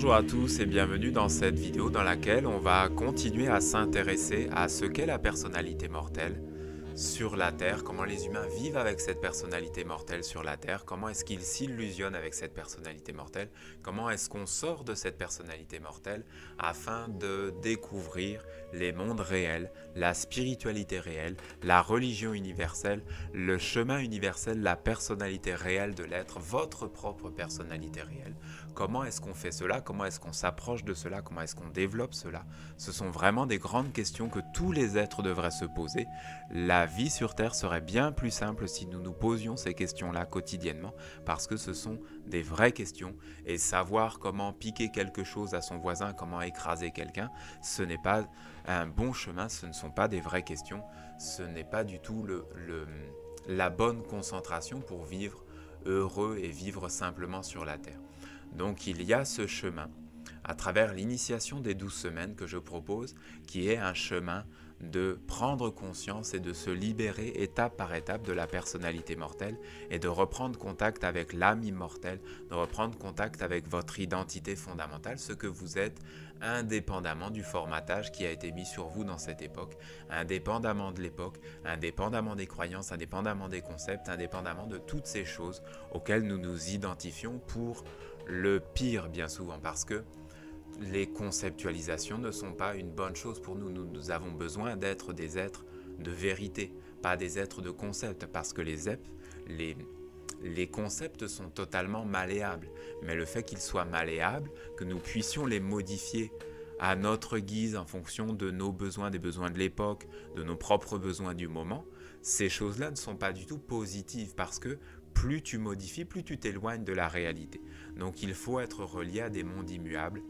Bonjour à tous et bienvenue dans cette vidéo dans laquelle on va continuer à s'intéresser à ce qu'est la personnalité mortelle sur la Terre, comment les humains vivent avec cette personnalité mortelle sur la Terre, comment est-ce qu'ils s'illusionnent avec cette personnalité mortelle, comment est-ce qu'on sort de cette personnalité mortelle afin de découvrir les mondes réels, la spiritualité réelle, la religion universelle, le chemin universel, la personnalité réelle de l'être, votre propre personnalité réelle. Comment est-ce qu'on fait cela? Comment est-ce qu'on s'approche de cela? Comment est-ce qu'on développe cela? Ce sont vraiment des grandes questions que tous les êtres devraient se poser. La vie sur Terre serait bien plus simple si nous nous posions ces questions-là quotidiennement, parce que ce sont des vraies questions, et savoir comment piquer quelque chose à son voisin, comment écraser quelqu'un, ce n'est pas un bon chemin, ce ne sont pas des vraies questions, ce n'est pas du tout la bonne concentration pour vivre heureux et vivre simplement sur la Terre. Donc il y a ce chemin, à travers l'initiation des 12 semaines que je propose, qui est un chemin de prendre conscience et de se libérer étape par étape de la personnalité mortelle et de reprendre contact avec l'âme immortelle, de reprendre contact avec votre identité fondamentale, ce que vous êtes, indépendamment du formatage qui a été mis sur vous dans cette époque, indépendamment de l'époque, indépendamment des croyances, indépendamment des concepts, indépendamment de toutes ces choses auxquelles nous nous identifions pour le pire bien souvent, parce que les conceptualisations ne sont pas une bonne chose pour nous. Nous avons besoin d'être des êtres de vérité, pas des êtres de concept, parce que les concepts sont totalement malléables. Mais le fait qu'ils soient malléables, que nous puissions les modifier à notre guise en fonction de nos besoins, des besoins de l'époque, de nos propres besoins du moment, ces choses-là ne sont pas du tout positives, parce que plus tu modifies, plus tu t'éloignes de la réalité. Donc il faut être relié à des mondes immuables.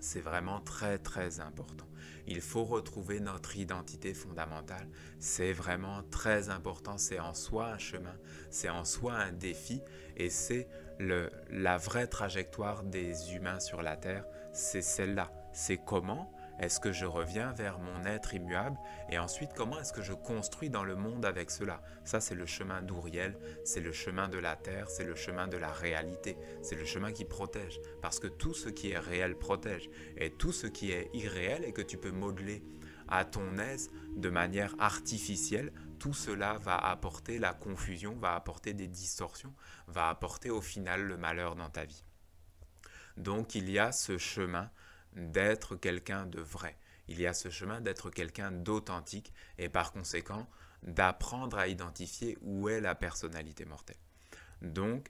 C'est vraiment très très important. Il faut retrouver notre identité fondamentale. C'est vraiment très important. C'est en soi un chemin, c'est en soi un défi, et c'est la vraie trajectoire des humains sur la Terre. C'est celle-là. C'est comment est-ce que je reviens vers mon être immuable, et ensuite comment est-ce que je construis dans le monde avec cela. Ça, c'est le chemin d'Ouriel, c'est le chemin de la Terre, c'est le chemin de la réalité, c'est le chemin qui protège, parce que tout ce qui est réel protège, et tout ce qui est irréel et que tu peux modeler à ton aise de manière artificielle, tout cela va apporter la confusion, va apporter des distorsions, va apporter au final le malheur dans ta vie. Donc il y a ce chemin d'être quelqu'un de vrai. Il y a ce chemin d'être quelqu'un d'authentique, et par conséquent d'apprendre à identifier où est la personnalité mortelle. Donc,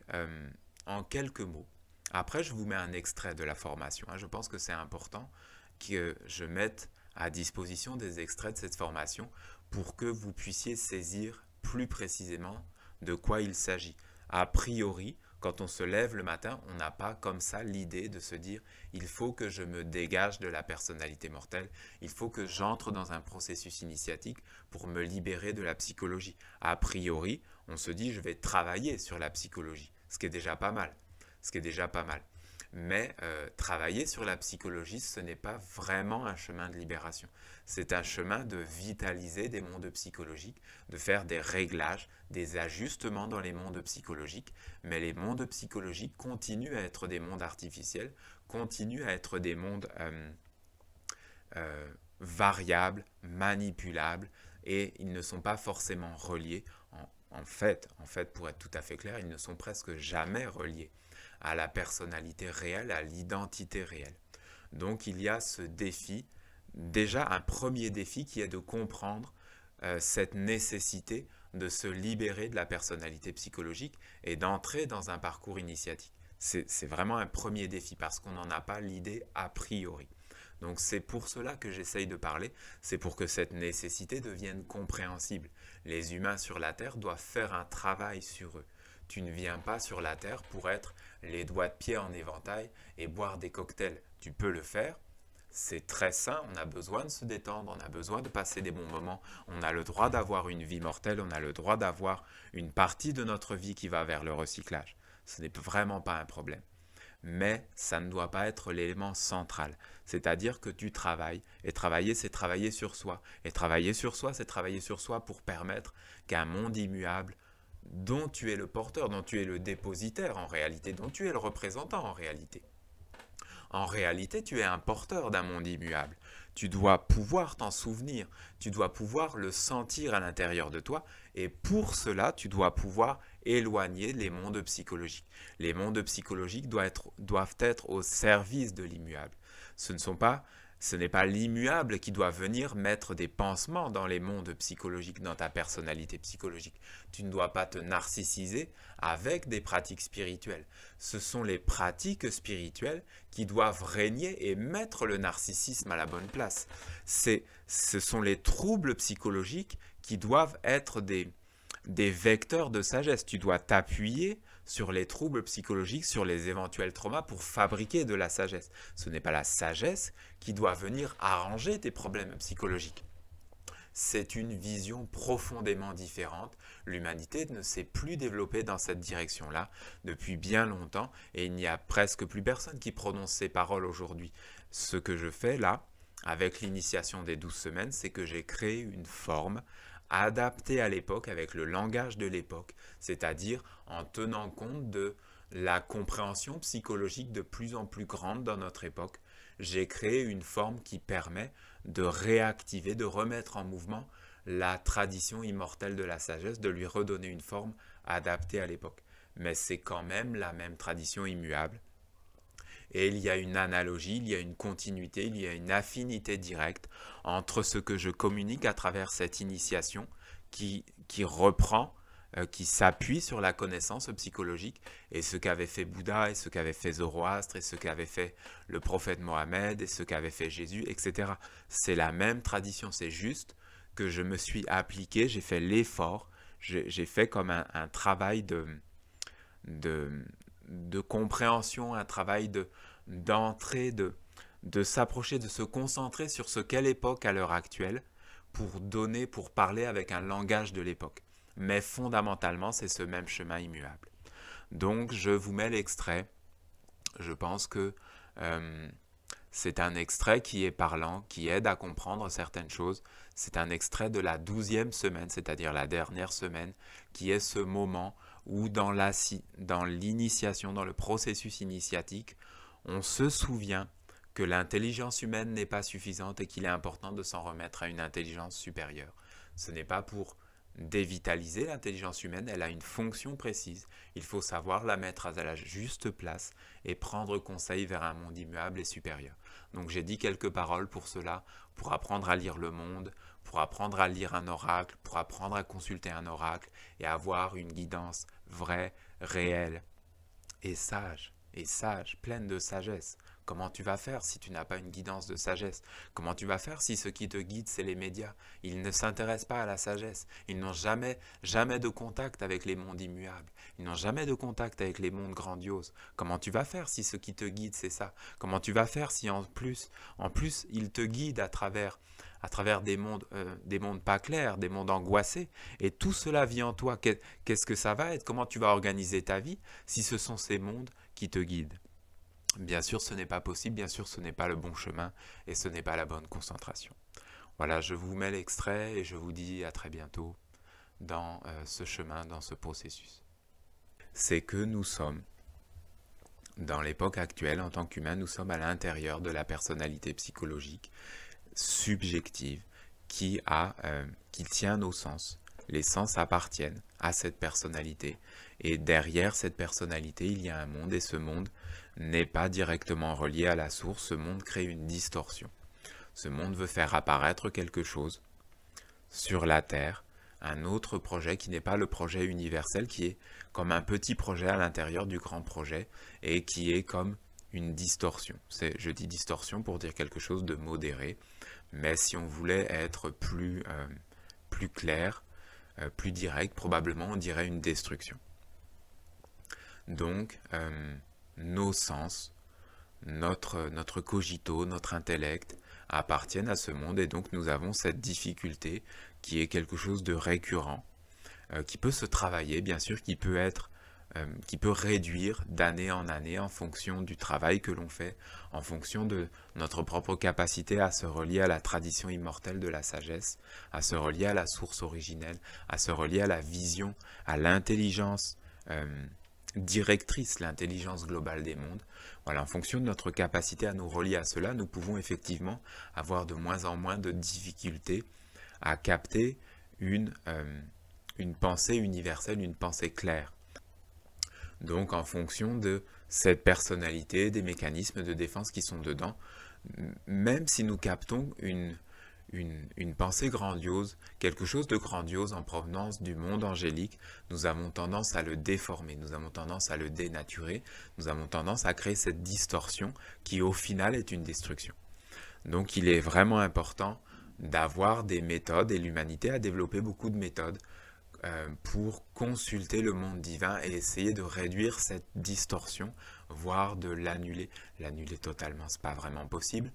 en quelques mots, après je vous mets un extrait de la formation. Je pense que c'est important que je mette à disposition des extraits de cette formation pour que vous puissiez saisir plus précisément de quoi il s'agit. A priori, quand on se lève le matin, on n'a pas comme ça l'idée de se dire « il faut que je me dégage de la personnalité mortelle, il faut que j'entre dans un processus initiatique pour me libérer de la psychologie ». A priori, on se dit « je vais travailler sur la psychologie », ce qui est déjà pas mal. Ce qui est déjà pas mal. Mais travailler sur la psychologie, ce n'est pas vraiment un chemin de libération. C'est un chemin de vitaliser des mondes psychologiques, de faire des réglages, des ajustements dans les mondes psychologiques. Mais les mondes psychologiques continuent à être des mondes artificiels, continuent à être des mondes variables, manipulables, et ils ne sont pas forcément reliés. En fait, pour être tout à fait clair, ils ne sont presque jamais reliés à la personnalité réelle, à l'identité réelle. Donc il y a ce défi, déjà un premier défi qui est de comprendre cette nécessité de se libérer de la personnalité psychologique et d'entrer dans un parcours initiatique. C'est vraiment un premier défi parce qu'on n'en a pas l'idée a priori. Donc c'est pour cela que j'essaye de parler, c'est pour que cette nécessité devienne compréhensible. Les humains sur la Terre doivent faire un travail sur eux. Tu ne viens pas sur la Terre pour être les doigts de pied en éventail et boire des cocktails. Tu peux le faire, c'est très sain, on a besoin de se détendre, on a besoin de passer des bons moments, on a le droit d'avoir une vie mortelle, on a le droit d'avoir une partie de notre vie qui va vers le recyclage. Ce n'est vraiment pas un problème. Mais ça ne doit pas être l'élément central. C'est-à-dire que tu travailles, et travailler, c'est travailler sur soi. Et travailler sur soi, c'est travailler sur soi pour permettre qu'un monde immuable dont tu es le porteur, dont tu es le dépositaire en réalité, dont tu es le représentant en réalité. En réalité, tu es un porteur d'un monde immuable. Tu dois pouvoir t'en souvenir, tu dois pouvoir le sentir à l'intérieur de toi, et pour cela, tu dois pouvoir éloigner les mondes psychologiques. Les mondes psychologiques doivent être au service de l'immuable. Ce n'est pas l'immuable qui doit venir mettre des pansements dans les mondes psychologiques, dans ta personnalité psychologique. Tu ne dois pas te narcissiser avec des pratiques spirituelles. Ce sont les pratiques spirituelles qui doivent régner et mettre le narcissisme à la bonne place. Ce sont les troubles psychologiques qui doivent être des vecteurs de sagesse. Tu dois t'appuyer sur les troubles psychologiques, sur les éventuels traumas pour fabriquer de la sagesse. Ce n'est pas la sagesse qui doit venir arranger tes problèmes psychologiques. C'est une vision profondément différente. L'humanité ne s'est plus développée dans cette direction-là depuis bien longtemps et il n'y a presque plus personne qui prononce ces paroles aujourd'hui. Ce que je fais là, avec l'initiation des 12 semaines, c'est que j'ai créé une forme adapté à l'époque, avec le langage de l'époque, c'est-à-dire en tenant compte de la compréhension psychologique de plus en plus grande dans notre époque. J'ai créé une forme qui permet de réactiver, de remettre en mouvement la tradition immortelle de la sagesse, de lui redonner une forme adaptée à l'époque. Mais c'est quand même la même tradition immuable. Et il y a une analogie, il y a une continuité, il y a une affinité directe entre ce que je communique à travers cette initiation qui reprend, qui s'appuie sur la connaissance psychologique et ce qu'avait fait Bouddha et ce qu'avait fait Zoroastre et ce qu'avait fait le prophète Mohammed et ce qu'avait fait Jésus, etc. C'est la même tradition, c'est juste que je me suis appliqué, j'ai fait l'effort, j'ai fait comme un travail de compréhension, un travail d'entrée, de s'approcher, de se concentrer sur ce qu'est l'époque à l'heure actuelle pour parler avec un langage de l'époque. Mais fondamentalement, c'est ce même chemin immuable. Donc, je vous mets l'extrait. Je pense que c'est un extrait qui est parlant, qui aide à comprendre certaines choses. C'est un extrait de la 12e semaine, c'est-à-dire la dernière semaine, qui est ce moment où dans l'initiation, dans le processus initiatique, on se souvient que l'intelligence humaine n'est pas suffisante et qu'il est important de s'en remettre à une intelligence supérieure. Ce n'est pas pour dévitaliser l'intelligence humaine, elle a une fonction précise. Il faut savoir la mettre à la juste place et prendre conseil vers un monde immuable et supérieur. Donc j'ai dit quelques paroles pour cela, pour apprendre à lire le monde, pour apprendre à lire un oracle, pour apprendre à consulter un oracle et avoir une guidance vraie, réelle et sage, pleine de sagesse. Comment tu vas faire si tu n'as pas une guidance de sagesse? Comment tu vas faire si ce qui te guide, c'est les médias? Ils ne s'intéressent pas à la sagesse. Ils n'ont jamais de contact avec les mondes immuables. Ils n'ont jamais de contact avec les mondes grandioses. Comment tu vas faire si ce qui te guide, c'est ça? Comment tu vas faire si en plus ils te guident à travers des mondes pas clairs, des mondes angoissés, et tout cela vit en toi? Qu'est-ce que ça va être? Comment tu vas organiser ta vie si ce sont ces mondes qui te guident? Bien sûr, ce n'est pas possible, bien sûr, ce n'est pas le bon chemin et ce n'est pas la bonne concentration. Voilà, je vous mets l'extrait et je vous dis à très bientôt dans ce chemin, dans ce processus. C'est que nous sommes, dans l'époque actuelle, en tant qu'humains, nous sommes à l'intérieur de la personnalité psychologique subjective qui tient nos sens. Les sens appartiennent à cette personnalité et derrière cette personnalité, il y a un monde et ce monde n'est pas directement relié à la source. Ce monde crée une distorsion. Ce monde veut faire apparaître quelque chose sur la Terre, un autre projet qui n'est pas le projet universel, qui est comme un petit projet à l'intérieur du grand projet et qui est comme une distorsion. Je dis distorsion pour dire quelque chose de modéré, mais si on voulait être plus clair, plus direct, probablement on dirait une destruction. Donc, nos sens, notre cogito, notre intellect appartiennent à ce monde et donc nous avons cette difficulté qui est quelque chose de récurrent, qui peut se travailler, bien sûr, qui peut réduire d'année en année en fonction du travail que l'on fait, en fonction de notre propre capacité à se relier à la tradition immortelle de la sagesse, à se relier à la source originelle, à se relier à la vision, à l'intelligence directrice, l'intelligence globale des mondes. Voilà, en fonction de notre capacité à nous relier à cela, nous pouvons effectivement avoir de moins en moins de difficultés à capter une pensée universelle, une pensée claire. Donc en fonction de cette personnalité, des mécanismes de défense qui sont dedans, même si nous captons une pensée grandiose, quelque chose de grandiose en provenance du monde angélique, nous avons tendance à le déformer, nous avons tendance à le dénaturer, nous avons tendance à créer cette distorsion qui au final est une destruction. Donc il est vraiment important d'avoir des méthodes, et l'humanité a développé beaucoup de méthodes pour consulter le monde divin et essayer de réduire cette distorsion, voire de l'annuler. L'annuler totalement, c'est pas vraiment possible,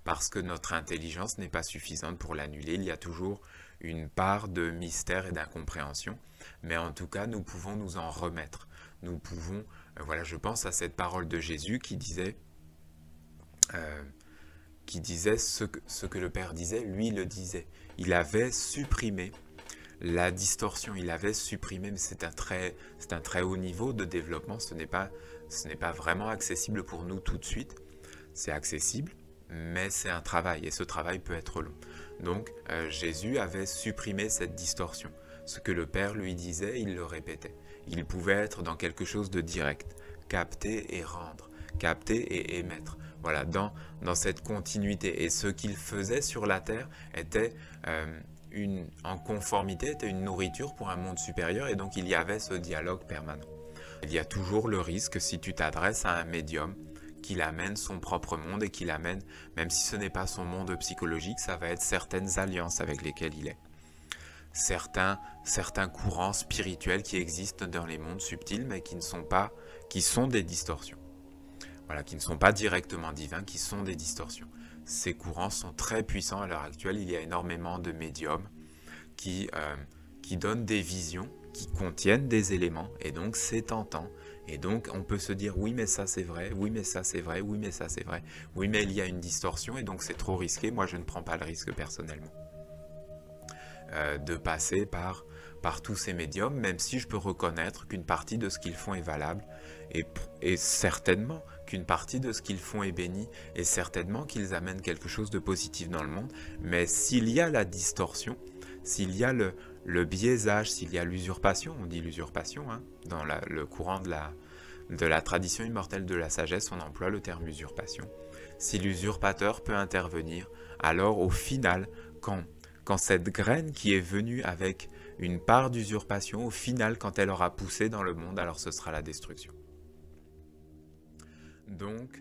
parce que notre intelligence n'est pas suffisante pour l'annuler. Il y a toujours une part de mystère et d'incompréhension, mais en tout cas, nous pouvons nous en remettre. Nous pouvons, voilà, je pense à cette parole de Jésus qui disait ce que le Père disait, lui le disait. Il avait supprimé la distorsion, il avait supprimé, mais c'est un très haut niveau de développement, ce n'est pas vraiment accessible pour nous tout de suite. C'est accessible, mais c'est un travail, et ce travail peut être long. Donc Jésus avait supprimé cette distorsion. Ce que le Père lui disait, il le répétait. Il pouvait être dans quelque chose de direct, capter et rendre, capter et émettre. Voilà, dans cette continuité. Et ce qu'il faisait sur la terre était en conformité, était une nourriture pour un monde supérieur, et donc il y avait ce dialogue permanent. Il y a toujours le risque, si tu t'adresses à un médium, qu'il amène son propre monde et qu'il amène, même si ce n'est pas son monde psychologique, ça va être certaines alliances avec lesquelles il est. Certains courants spirituels qui existent dans les mondes subtils, mais qui sont des distorsions. Voilà, qui ne sont pas directement divins, qui sont des distorsions. Ces courants sont très puissants à l'heure actuelle. Il y a énormément de médiums qui donnent des visions, qui contiennent des éléments, et donc c'est tentant. Et donc on peut se dire oui mais ça c'est vrai, oui mais ça c'est vrai, oui mais ça c'est vrai, oui mais il y a une distorsion et donc c'est trop risqué, moi je ne prends pas le risque personnellement de passer par tous ces médiums, même si je peux reconnaître qu'une partie de ce qu'ils font est valable, et certainement qu'une partie de ce qu'ils font est bénie, et certainement qu'ils amènent quelque chose de positif dans le monde, mais s'il y a la distorsion, s'il y a le biaisage, s'il y a l'usurpation, on dit l'usurpation, hein, dans le courant de la tradition immortelle de la sagesse, on emploie le terme usurpation. Si l'usurpateur peut intervenir, alors au final, quand cette graine qui est venue avec une part d'usurpation, au final, quand elle aura poussé dans le monde, alors ce sera la destruction. Donc,